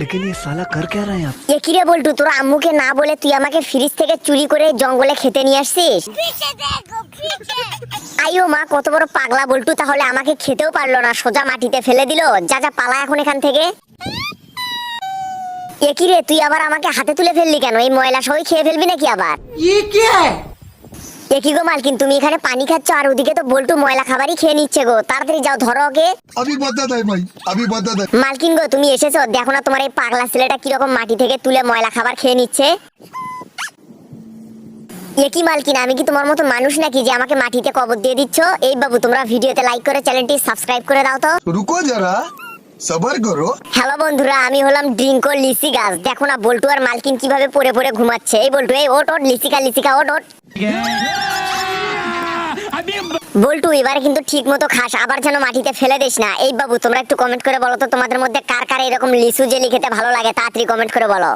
लेकिन ये साला कर क्या रहा है यहाँ पे? এ কি রে বল্টু, তোর আম্মুকে না বলে তুই আমাকে ফ্রিজ থেকে চুরি করে জঙ্গলে খেতে নিয়ে আসছিস? আইও মা, কত বড় পাগলা বল্টু, তাহলে আমাকে খেতেও পারলো না, সোজা মাটিতে ফেলে দিল। যা যা পালা এখন এখান থেকে। এ কি রে, তুই আবার আমাকে হাতে তুলে ফেললি কেন? এই ময়লা সবই খেয়ে ফেলবি নাকি আবার? এ কি গো মালকিন, তুমি এখানে পানি খাচ্ছ আর ওদিকে তো বল্টু ময়লা খাবারই খেয়ে নিচ্ছে গো। তাড়াতাড়ি যাও, ধরো ওকে। अभी बदत है भाई, अभी बदत है। মালকিন গো, তুমি এসেছো, দেখো না তোমার এই পাগলা ছেলেটা কিরকম মাটি থেকে তুলে ময়লা খাবার খেয়ে নিচ্ছে। এ কি মালকিন, আমি কি তোমার মতো মানুষ নাকি যে আমাকে মাটিতে কবর দিয়ে দিচ্ছ? এই বাবু, তোমরা ভিডিওতে লাইক করে চ্যানেলটি সাবস্ক্রাইব করে দাও তো। रुको जरा, सबर करो। হ্যালো বন্ধুরা, আমি হলাম ড্রিঙ্কো লিসি গাছ। দেখো না বল্টু আর মালকিন কিভাবে পড়ে পড়ে ঘুমাচ্ছে। এই বল্টু, এই ওট ওট, লিসিকা লিসিকা ওট ওট। বল্টু, এবারে কিন্তু ঠিক মতো খাস, আবার যেন মাটিতে ফেলে দিস না। এই বাবু, তোমরা একটু কমেন্ট করে বলো তো তোমাদের মধ্যে কার কার এরকম লিচু জেলি খেতে ভালো লাগে, তাড়াতাড়ি কমেন্ট করে বলো।